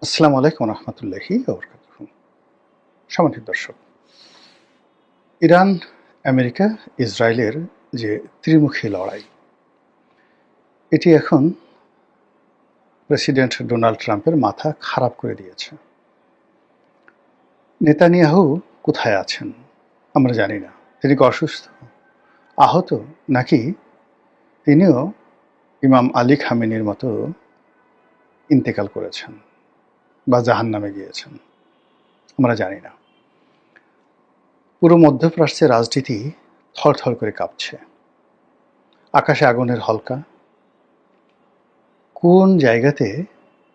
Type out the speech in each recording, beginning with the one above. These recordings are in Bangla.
আসসালামু আলাইকুম রহমতুল্লাহি ওবরাকাতুহু। সম্মানিত দর্শক, ইরান, আমেরিকা, ইসরায়েলের যে ত্রিমুখী লড়াই, এটি এখন প্রেসিডেন্ট ডোনাল্ড ট্রাম্পের মাথা খারাপ করে দিয়েছে। নেতানিয়াহু কোথায় আছেন আমরা জানি না। তিনি কি অসুস্থ, আহত, নাকি তিনিও ইমাম আলী খামেনির মতো ইন্তেকাল করেছেন বা জাহান্নামে গিয়েছেন, আমরা জানি না। পুরো মধ্যপ্রাচ্যের রাজনীতি থরথর করে কাঁপছে। আকাশে আগুনের হলকা, কোন জায়গাতে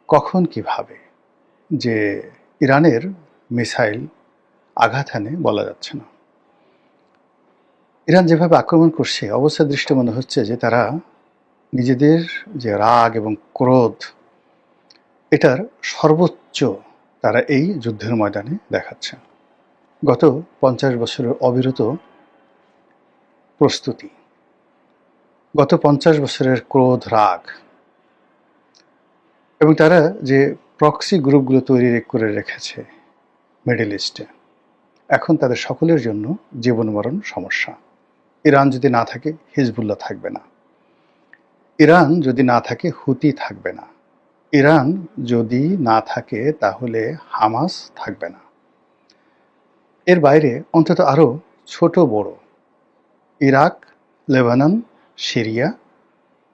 কখন কিভাবে যে ইরানের মিসাইল আঘাত হানে বলা যাচ্ছে না। ইরান যেভাবে আক্রমণ করছে, অবস্থা দৃষ্টি মনে হচ্ছে যে তারা নিজেদের যে রাগ এবং ক্রোধ, এটার সর্বোচ্চ তারা এই যুদ্ধের ময়দানে দেখাচ্ছে। গত 50 বছরের অবিরত প্রস্তুতি, গত 50 বছরের ক্রোধ, রাগ, এবং তারা যে প্রক্সি গ্রুপগুলো তৈরি করে রেখেছে মিডল ইস্টে, এখন তাদের সকলের জন্য জীবন মরণ সমস্যা। ইরান যদি না থাকে, হিজবুল্লাহ থাকবে না। ইরান যদি না থাকে, হুতি থাকবে না। ইরান যদি না থাকে, তাহলে হামাস থাকবে না। এর বাইরে অন্তত আরও ছোট বড় ইরাক, লেবানন, সিরিয়া,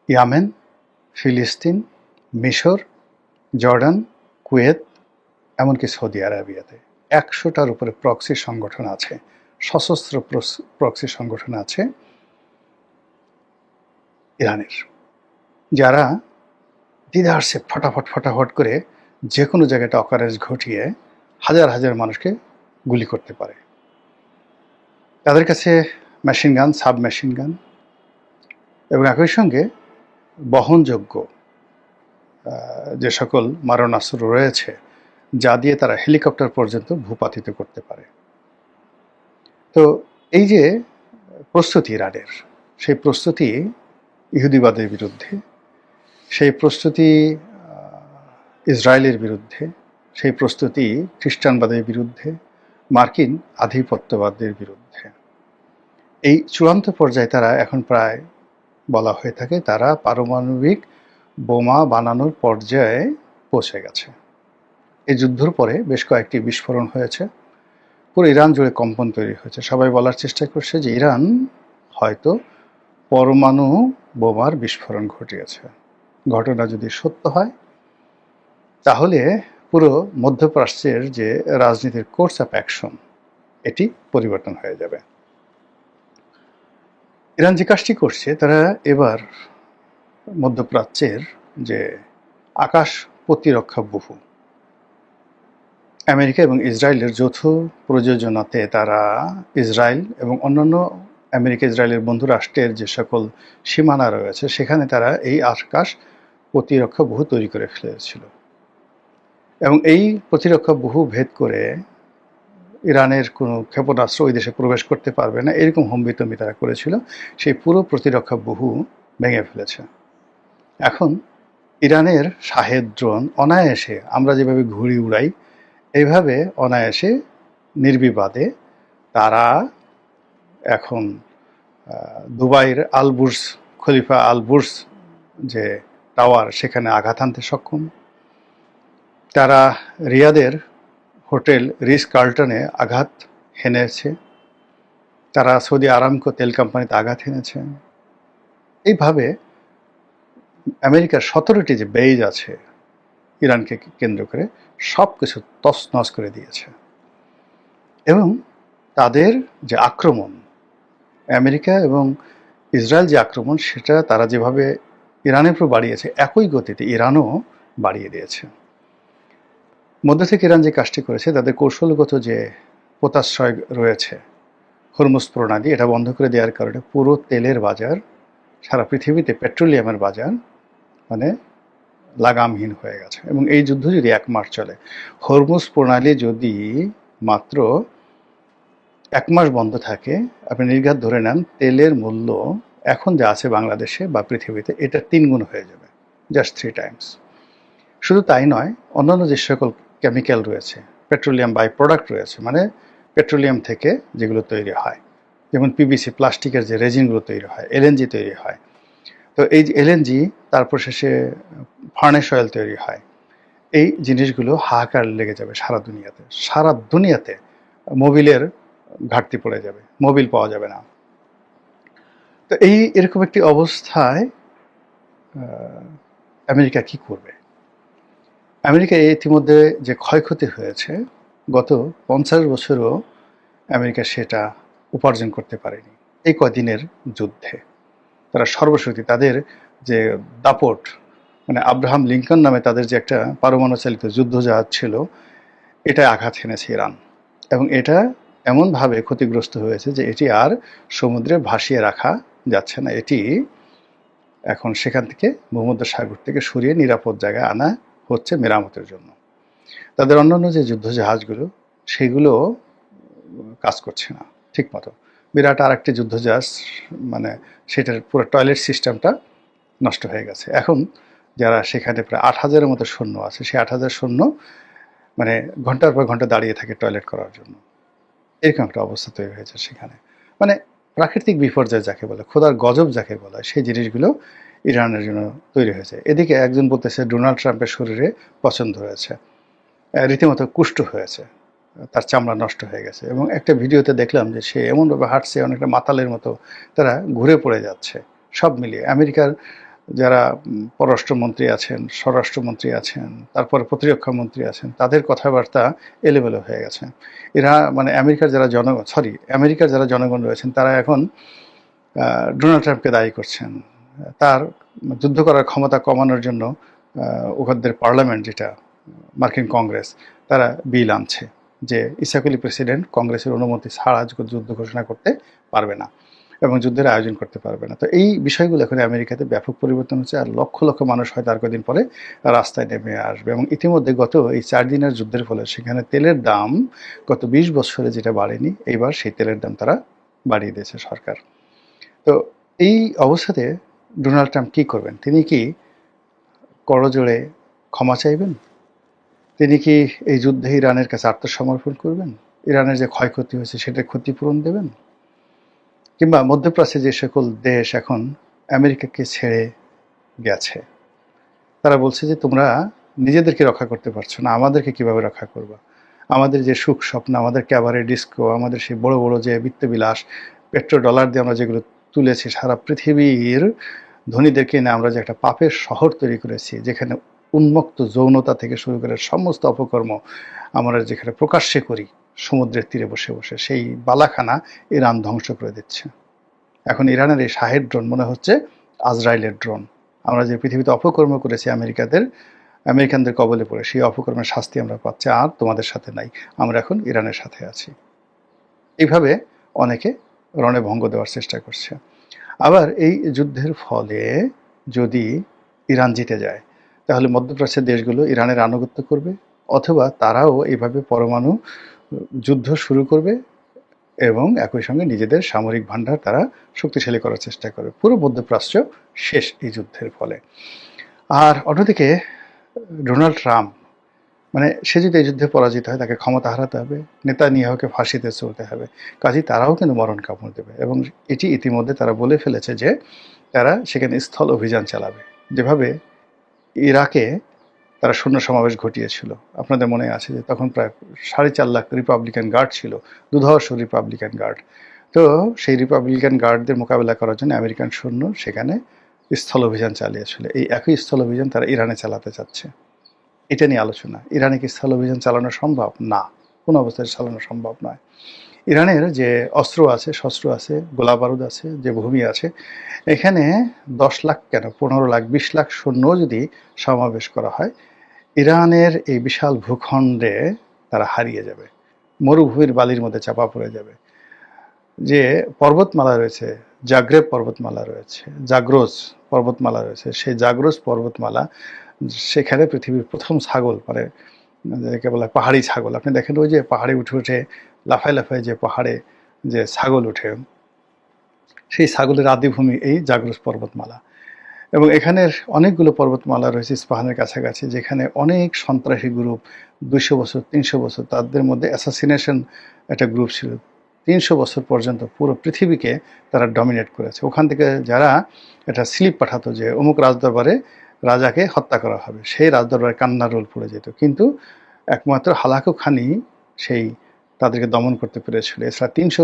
ইয়ামেন, ফিলিস্তিন, মিশর, জর্ডান, কুয়েত, এমনকি সৌদি আরবিয়াতে 100টার উপরে প্রক্সি সংগঠন আছে, সশস্ত্র প্রক্সি সংগঠন আছে ইরানের, যারা দ্বিধার্সে ফটাফট করে যে কোনো জায়গাটা অকারেজ ঘটিয়ে হাজার হাজার মানুষকে গুলি করতে পারে। তাদের কাছে machine gun, sub machine gun এবং একই সঙ্গে বহনযোগ্য যে সকল মারণাস্ত্র রয়েছে, যা দিয়ে তারা হেলিকপ্টার পর্যন্ত ভূপাতিত করতে পারে। তো এই যে প্রস্তুতি ইরানের, সেই প্রস্তুতি ইহুদিবাদের বিরুদ্ধে, সেই প্রস্তুতি ইসরায়েলের বিরুদ্ধে, সেই প্রস্তুতি খ্রিস্টানবাদের বিরুদ্ধে, মার্কিন আধিপত্যবাদের বিরুদ্ধে। এই চূড়ান্ত পর্যায়ে তারা এখন প্রায় বলা হয়ে থাকে তারা পারমাণবিক বোমা বানানোর পর্যায়ে পৌঁছে গেছে। এই যুদ্ধের পরে বেশ কয়েকটি বিস্ফোরণ হয়েছে, পুরো ইরান জুড়ে কম্পন তৈরি হয়েছে। সবাই বলার চেষ্টা করছে যে ইরান হয়তো পরমাণু বোমার বিস্ফোরণ ঘটিয়েছে। ঘটনা যদি সত্য হয়, তাহলে পুরো মধ্যপ্রাচ্যের যে রাজনীতির কোর্স অফ অ্যাকশন, এটি পরিবর্তন হয়ে যাবে। ইরান যে কাজটি করছে, তারা এবার মধ্যপ্রাচ্যের যে আকাশ প্রতিরক্ষা বহু, আমেরিকা এবং ইসরায়েলের যৌথ প্রযোজনাতে তারা ইসরায়েল এবং অন্যান্য আমেরিকা ইসরায়েলের বন্ধু রাষ্ট্রের যে সকল সীমানা রয়েছে, সেখানে তারা এই আকাশ প্রতিরক্ষা বহু তৈরি করে ফেলেছিল। এবং এই প্রতিরক্ষা বহু ভেদ করে ইরানের কোনো ক্ষেপণাস্ত্র ওই দেশে প্রবেশ করতে পারবে না, এরকম হুমবিতম্বি তারা করেছিল। সেই পুরো প্রতিরক্ষা বহু ভেঙে ফেলেছে। এখন ইরানের শাহেদ ড্রোন অনায়াসে, আমরা যেভাবে ঘুড়ি উড়াই, এইভাবে অনায়াসে নির্বিবাদে তারা এখন দুবাইয়ের আলবুর্জ খলিফা আলবুর্জ যে টাওয়ার, সেখানে আঘাত হানতে সক্ষম। তারা রিয়াদের হোটেল রিস কার্লটনে আঘাত হেনেছে। তারা সৌদি আরামকো তেল কোম্পানিতে আঘাত হেনেছে। এইভাবে আমেরিকার 17টি যে বেজ আছে ইরানকে কেন্দ্র করে, সব কিছু তছনছ করে দিয়েছে। এবং তাদের যে আক্রমণ, আমেরিকা এবং ইসরায়েল যে আক্রমণ, সেটা তারা যেভাবে ইরানের উপর বাড়িয়েছে, একই গতিতে ইরানও বাড়িয়ে দিয়েছে। মধ্য থেকে ইরান যে কাজটি করেছে, তাদের কৌশলগত যে পোতাশ্রয় রয়েছে হরমুজ প্রণালী, এটা বন্ধ করে দেওয়ার কারণে পুরো তেলের বাজার, সারা পৃথিবীতে পেট্রোলিয়ামের বাজার মানে লাগামহীন হয়ে গেছে। এবং এই যুদ্ধ যদি 1 মাস চলে, হরমুজ প্রণালী যদি মাত্র 1 মাস বন্ধ থাকে, আপনি নির্ঘাত ধরে নেন তেলের মূল্য এখন যা আছে বাংলাদেশে বা পৃথিবীতে, এটা 3 গুণ হয়ে যাবে, জাস্ট 3 টাইমস। শুধু তাই নয়, অন্যান্য যে সকল কেমিক্যাল রয়েছে, পেট্রোলিয়াম বাই প্রোডাক্ট রয়েছে, মানে পেট্রোলিয়াম থেকে যেগুলো তৈরি হয়, যেমন পিভিসি প্লাস্টিকের যে রেজিনগুলো তৈরি হয়, এলএনজি তৈরি হয়। তো এই যে এলএনজি, তারপর শেষে ফার্নেস অয়েল তৈরি হয়। এই জিনিসগুলো হাহাকার লেগে যাবে সারা দুনিয়াতে। সারা দুনিয়াতে মোবিলের ঘাটতি পড়ে যাবে, মোবিল পাওয়া যাবে না। তো এরকম একটি অবস্থায় আমেরিকা কি করবে? আমেরিকা ইতিমধ্যে যে ক্ষয়ক্ষতি হয়েছে, গত 50 বছরও আমেরিকা সেটা উপার্জন করতে পারেনি। এই কদিনের যুদ্ধে তারা সর্বশক্তি, তাদের যে দাপট, মানে আব্রাহাম লিঙ্কন নামে তাদের যে একটা পারমাণু চালিত যুদ্ধজাহাজ ছিল, এটা আঘাত হেনেছে ইরান, এবং এটা এমনভাবে ক্ষতিগ্রস্ত হয়েছে যে এটি আর সমুদ্রে ভাসিয়ে রাখা যাচ্ছে না। এটি এখন সেখান থেকে ভূমধ্যসাগর থেকে সরিয়ে নিরাপদ জায়গায় আনা হচ্ছে মেরামতের জন্য। তাদের অন্যান্য যে যুদ্ধজাহাজগুলো, সেগুলো কাজ করছে না ঠিক মতো। বিরাট আর একটি যুদ্ধজাহাজ, মানে সেটার পুরো টয়লেট সিস্টেমটা নষ্ট হয়ে গেছে। এখন যারা সেখানে প্রায় 8,000-এর মতো সৈন্য আছে, সেই 8,000 সৈন্য মানে ঘন্টার পর ঘন্টা দাঁড়িয়ে থাকে টয়লেট করার জন্য। এরকম একটা অবস্থা তৈরি হয়েছে সেখানে। মানে প্রাকৃতিক বিপর্যয় যাকে বলে, খোদার গজব যাকে বলা হয়, সেই জিনিসগুলো ইরানের জন্য তৈরি হয়েছে। এদিকে একজন বলতেছে ডোনাল্ড ট্রাম্পের শরীরে পছন্দ হয়েছে, রীতিমতো কুষ্ঠ হয়েছে, তার চামড়া নষ্ট হয়ে গেছে। এবং একটা ভিডিওতে দেখলাম যে সে এমনভাবে হাঁটছে, অনেকটা মাতালের মতো তারা ঘুরে পড়ে যাচ্ছে। সব মিলিয়ে আমেরিকার যারা পররাষ্ট্রমন্ত্রী আছেন, স্বরাষ্ট্রমন্ত্রী আছেন, তারপরে প্রতিরক্ষা মন্ত্রী আছেন, তাদের কথাবার্তা এলোমেলো হয়ে গেছে। এরা মানে আমেরিকার যারা জনগণ রয়েছেন, তারা এখন ডোনাল্ড ট্রাম্পকে দায়ী করছেন। তার যুদ্ধ করার ক্ষমতা কমানোর জন্য ওখানদের পার্লামেন্ট, যেটা মার্কিন কংগ্রেস, তারা বিল আনছে যে ইসাক আলী প্রেসিডেন্ট কংগ্রেসের অনুমতি ছাড়া যুদ্ধ ঘোষণা করতে পারবে না এবং যুদ্ধের আয়োজন করতে পারবে না। তো এই বিষয়গুলো এখন আমেরিকাতে ব্যাপক পরিবর্তন হচ্ছে, আর লক্ষ লক্ষ মানুষ হয়তো আর কদিন পরে রাস্তায় নেমে আসবে। এবং ইতিমধ্যে গত এই 4 দিনের যুদ্ধের ফলে সেখানে তেলের দাম গত 20 বছরে যেটা বাড়েনি, এইবার সেই তেলের দাম তারা বাড়িয়ে দিয়েছে সরকার। তো এই অবস্থাতে ডোনাল্ড ট্রাম্প কী করবেন? তিনি কি করজোড়ে ক্ষমা চাইবেন? তিনি কি এই যুদ্ধে ইরানের কাছে আত্মসমর্পণ করবেন? ইরানের যে ক্ষয়ক্ষতি হয়েছে সেটার ক্ষতিপূরণ দেবেন? কিংবা মধ্যপ্রাচ্যে যে সকল দেশ এখন আমেরিকাকে ছেড়ে গেছে, তারা বলছে যে তোমরা নিজেদেরকে রক্ষা করতে পারছো না, আমাদেরকে কিভাবে রক্ষা করবা? আমাদের যে সুখ স্বপ্ন, আমাদের ক্যাবারে ডিস্কো, আমাদের সেই বড় বড় যে বিত্তবিলাস, পেট্রো ডলার দিয়ে আমরা যেগুলো তুলেছি, সারা পৃথিবীর ধনীদেরকে নিয়ে আমরা যে একটা পাপের শহর তৈরি করেছি, যেখানে উন্মুক্ত যৌনতা থেকে শুরু করে সমস্ত অপকর্ম আমরা যেখানে প্রকাশ্যে করি সমুদ্রের তীরে বসে বসে, সেই বালাখানা ইরান ধ্বংস করে দিচ্ছে। এখন ইরানের এই শাহের ড্রোন মনে হচ্ছে আজরাইলের ড্রোন। আমরা যে পৃথিবীতে অপকর্ম করেছি আমেরিকানদের কবলে পড়ে, সেই অপকর্মের শাস্তি আমরা পাচ্ছি। আর তোমাদের সাথে নাই, আমরা এখন ইরানের সাথে আছি। এইভাবে অনেকে রণে ভঙ্গ দেওয়ার চেষ্টা করছে। আবার এই যুদ্ধের ফলে যদি ইরান জিতে যায়, তাহলে মধ্যপ্রাচ্যের দেশগুলো ইরানের আনুগত্য করবে, অথবা তারাও এইভাবে পরমাণু যুদ্ধ শুরু করবে এবং একই সঙ্গে নিজেদের সামরিক ভান্ডার তারা শক্তিশালী করার চেষ্টা করবে। পুরো মধ্যপ্রাচ্য শেষ এই যুদ্ধের ফলে। আর অন্যদিকে ডোনাল্ড ট্রাম্প, মানে সে যদি এই যুদ্ধে পরাজিত হয়, তাকে ক্ষমতা হারাতে হবে, নেতানিয়াহুকে ফাঁসিতে চলতে হবে। কাজেই তারাও কিন্তু মরণ কামড় দেবে। এবং এটি ইতিমধ্যে তারা বলে ফেলেছে যে তারা সেখানে স্থল অভিযান চালাবে, যেভাবে ইরাকে তারা সৈন্য সমাবেশ ঘটিয়েছিল। আপনাদের মনে আছে যে তখন প্রায় 4.5 লাখ রিপাবলিকান গার্ড ছিল, দুধর্ষ রিপাবলিকান গার্ড। তো সেই রিপাবলিকান গার্ডদের মোকাবেলা করার জন্য আমেরিকান সৈন্য সেখানে স্থল অভিযান চালিয়েছিল। এই একই স্থল অভিযান তারা ইরানে চালাতে চাচ্ছে। এটা নিয়ে আলোচনা। ইরানে কি স্থল অভিযান চালানো সম্ভব? না, কোনো অবস্থায় চালানো সম্ভব নয়। ইরানের যে অস্ত্র আছে, শস্ত্র আছে, গোলা বারুদ আছে, যে ভূমি আছে, এখানে 10 লাখ কেন 15 লাখ 20 লাখ সৈন্য যদি সমাবেশ করা হয়, ইরানের এই বিশাল ভূখণ্ডে তারা হারিয়ে যাবে, মরুভূমির বালির মধ্যে চাপা পড়ে যাবে। যে পর্বতমালা রয়েছে, জাগ্রেব পর্বতমালা রয়েছে, জাগ্রোস পর্বতমালা রয়েছে, সেই জাগ্রোস পর্বতমালা, সেখানে পৃথিবীর প্রথম ছাগল, মানে যাকে বলা হয় পাহাড়ি ছাগল। আপনি দেখেন ওই যে পাহাড়ে উঠে উঠে লাফায় লাফায় যে পাহাড়ে যে ছাগল ওঠে, সেই ছাগলের আদিভূমি এই জাগ্রোস পর্বতমালা। এবং এখানের অনেকগুলো পর্বতমালা রয়েছে ইস্পাহানের কাছাকাছি, যেখানে অনেক সন্ত্রাসী গ্রুপ 200 বছর 300 বছর, তাদের মধ্যে অ্যাসাসিনেশন একটা গ্রুপ ছিল। 300 বছর পর্যন্ত পুরো পৃথিবীকে তারা ডমিনেট করেছে। ওখান থেকে যারা একটা স্লিপ পাঠাতো যে অমুক রাজদরবারে রাজাকে হত্যা করা হবে, সেই রাজদরবারে কান্নার রোল পড়ে যেত। কিন্তু একমাত্র হালাকু খানই সেই তাদেরকে দমন করতে পেরেছিল। এছাড়া 300